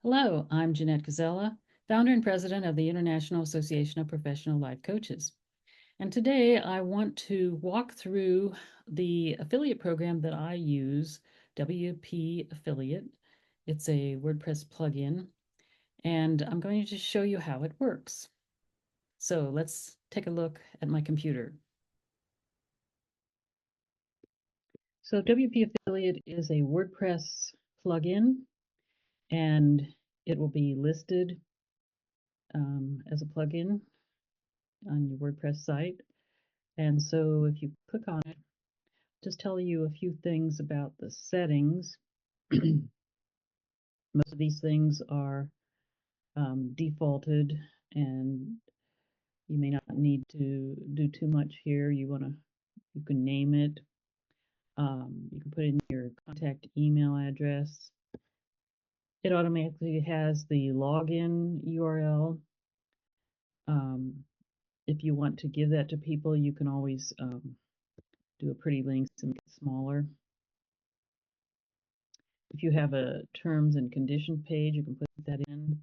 Hello, I'm Jeannette Koczela, founder and president of the International Association of Professional Life Coaches. And today I want to walk through the affiliate program that I use, WP Affiliate. It's a WordPress plugin, and I'm going to show you how it works. So let's take a look at my computer. So WP Affiliate is a WordPress plugin, and it will be listed as a plugin on your WordPress site. And so if you click on it, just tell you a few things about the settings. Most of these things are defaulted, and you may not need to do too much here. You can name it. You can put in your contact email address. It automatically has the login URL. If you want to give that to people, you can always do a pretty link to make it smaller. If you have a terms and condition page, you can put that in.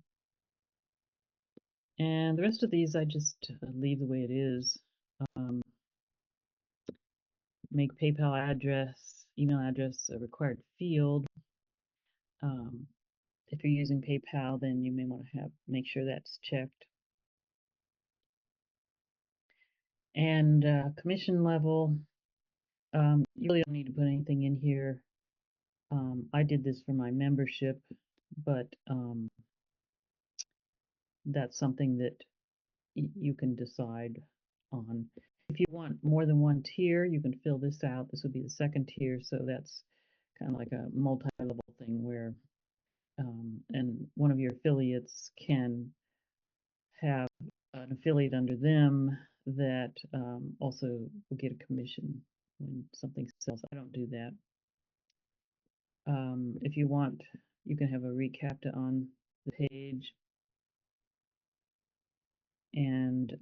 And the rest of these I just leave the way it is. Make PayPal address, email address a required field. If you're using PayPal, then you may want to make sure that's checked. And commission level, you really don't need to put anything in here. I did this for my membership, but that's something that you can decide on. If you want more than one tier, you can fill this out. This would be the second tier, so that's kind of like a multi-level thing where and one of your affiliates can have an affiliate under them that also will get a commission when something sells. I don't do that. If you want, you can have a recap on the page, and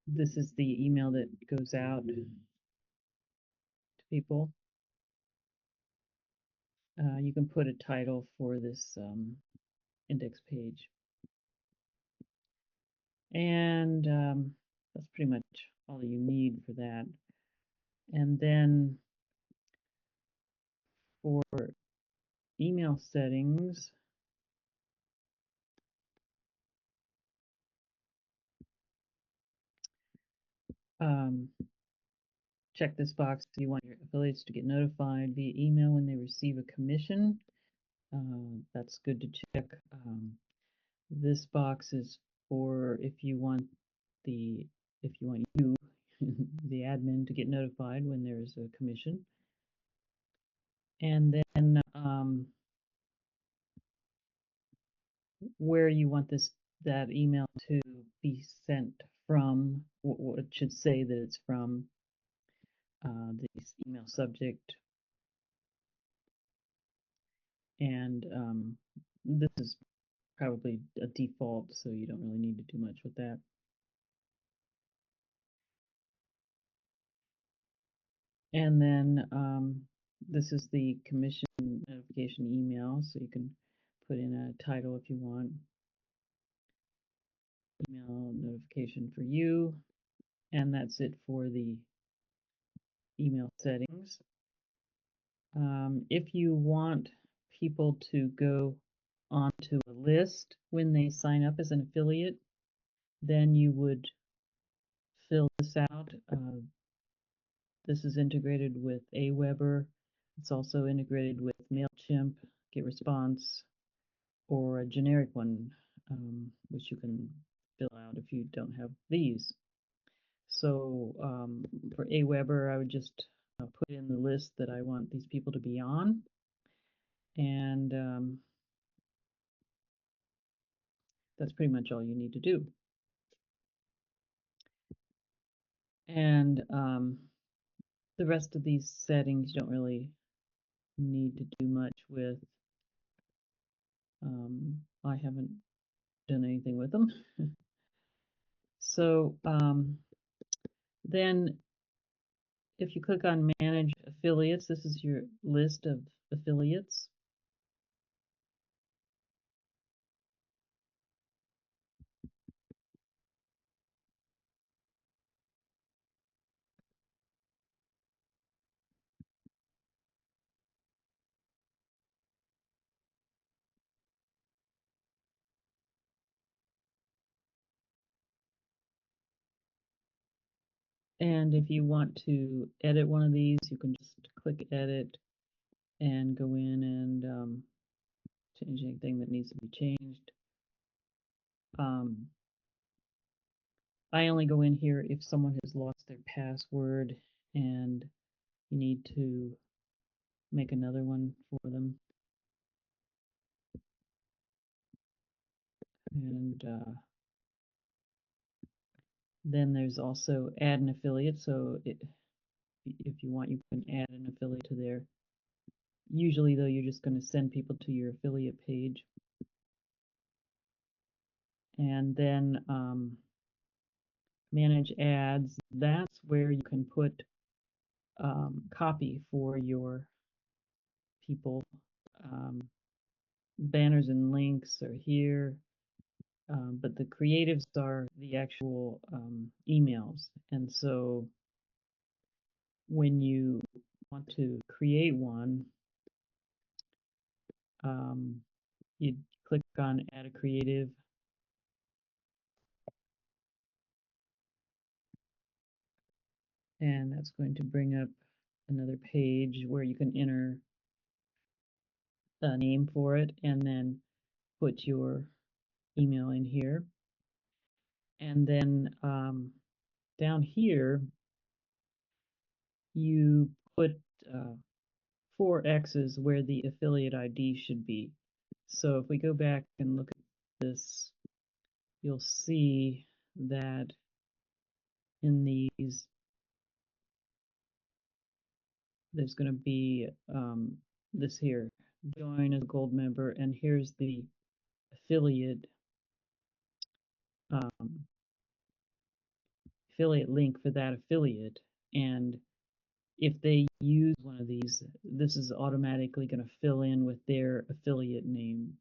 this is the email that goes out to people. You can put a title for this index page. And that's pretty much all you need for that. And then for email settings, check this box if you want your affiliates to get notified via email when they receive a commission. That's good to check. This box is for if you want you, the admin, to get notified when there's a commission. And then where you want that email to be sent from, what it should say that it's from, this email subject. And this is probably a default, so you don't really need to do much with that. And then this is the commission notification email, so you can put in a title if you want. Email notification for you, and that's it for the email settings. If you want people to go onto a list when they sign up as an affiliate, then you would fill this out. This is integrated with Aweber. It's also integrated with MailChimp, GetResponse, or a generic one, which you can fill out if you don't have these. So for Aweber, I would just put in the list that I want these people to be on, and that's pretty much all you need to do. And the rest of these settings you don't really need to do much with. I haven't done anything with them. So then if you click on Manage Affiliates, this is your list of affiliates. And if you want to edit one of these, you can just click Edit and go in and change anything that needs to be changed. I only go in here if someone has lost their password and you need to make another one for them. And then there's also add an affiliate. So if you want, you can add an affiliate to there. Usually, though, you're just going to send people to your affiliate page. And then manage ads. That's where you can put copy for your people. Banners and links are here. But the creatives are the actual emails. And so when you want to create one, you click on Add a Creative. And that's going to bring up another page where you can enter a name for it and then put your email in here. And then down here, you put 4 X's where the affiliate ID should be. So if we go back and look at this, you'll see that in these, there's going to be this here, join as a gold member, and here's the affiliate affiliate link for that affiliate. And if they use one of these, this is automatically going to fill in with their affiliate name.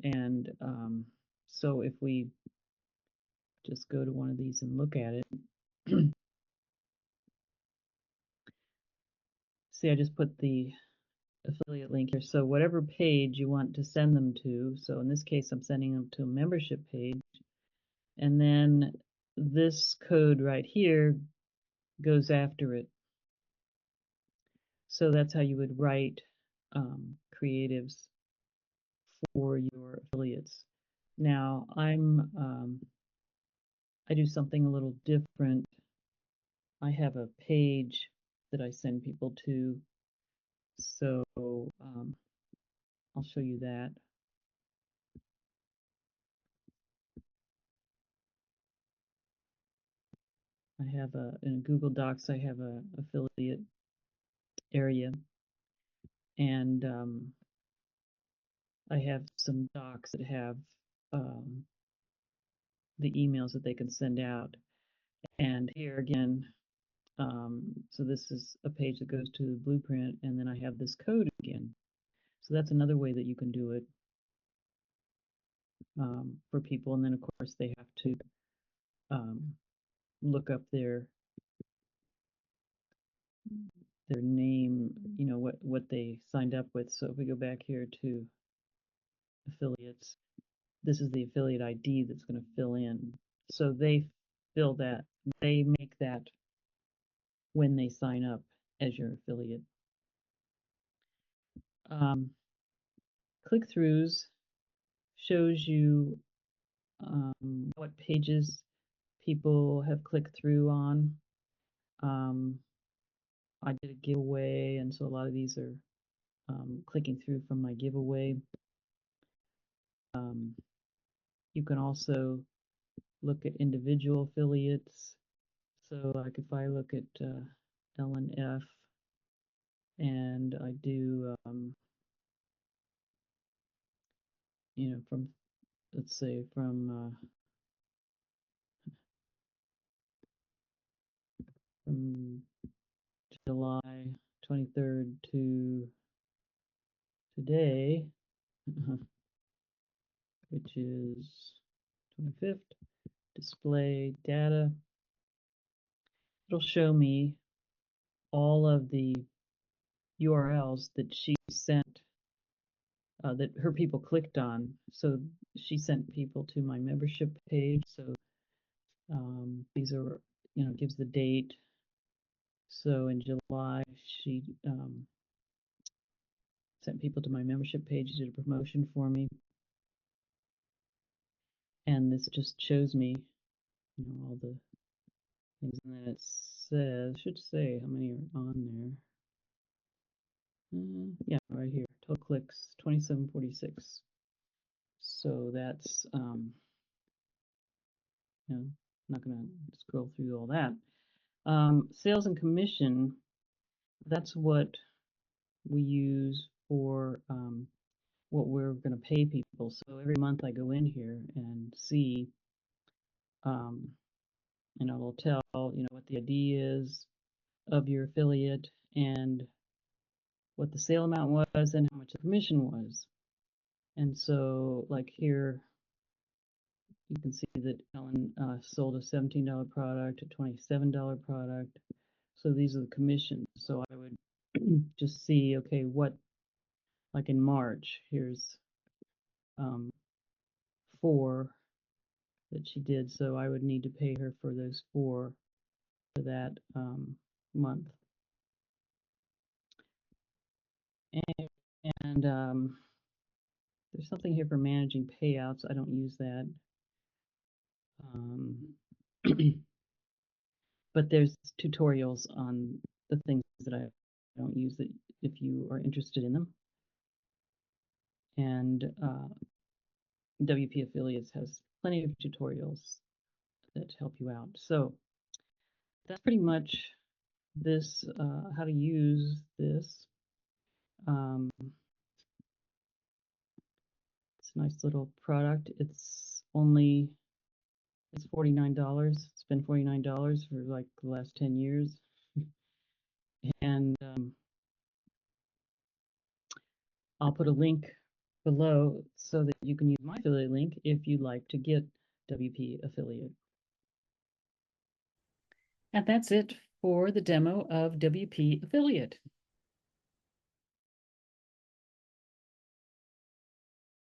And so if we just go to one of these and look at it, see, I just put the affiliate link here. So whatever page you want to send them to, so in this case, I'm sending them to a membership page. And then this code right here goes after it. So that's how you would write creatives for your affiliates. Now I do something a little different. I have a page that I send people to. So I'll show you that. I have in Google Docs, I have a affiliate area, and I have some docs that have the emails that they can send out. And here again, so this is a page that goes to the blueprint, and then I have this code again. So that's another way that you can do it for people. And then of course they have to look up their name, you know, what they signed up with. So if we go back here to affiliates, this is the affiliate ID that's going to fill in. So they fill that, they make that when they sign up as your affiliate. Click-throughs shows you what pages people have clicked through on. I did a giveaway, and so a lot of these are clicking through from my giveaway. You can also look at individual affiliates. So like if I look at LNF and I do, you know, from, let's say from from July 23rd to today, which is 25th. Display data. It'll show me all of the URLs that she sent, that her people clicked on. So she sent people to my membership page. So these are, gives the date. So in July, she sent people to my membership page, did a promotion for me. And this just shows me, all the things. And then it says, should say how many are on there. Yeah, right here. Total clicks 2746. So that's not going to scroll through all that. Sales and commission, that's what we use for what we're going to pay people. So every month I go in here and see, it'll tell, what the ID is of your affiliate and what the sale amount was and how much the commission was. And so, like here, you can see that Ellen sold a $17 product, a $27 product. So these are the commissions. So I would just see, okay, what, like in March, here's 4 that she did. So I would need to pay her for those 4 for that month. And there's something here for managing payouts. I don't use that. But there's tutorials on the things that I don't use that if you are interested in them. And WP Affiliates has plenty of tutorials that help you out. So that's pretty much this, how to use this. It's a nice little product. It's $49. It's been $49 for like the last 10 years. And I'll put a link below so that you can use my affiliate link if you'd like to get WP Affiliate. And that's it for the demo of WP Affiliate.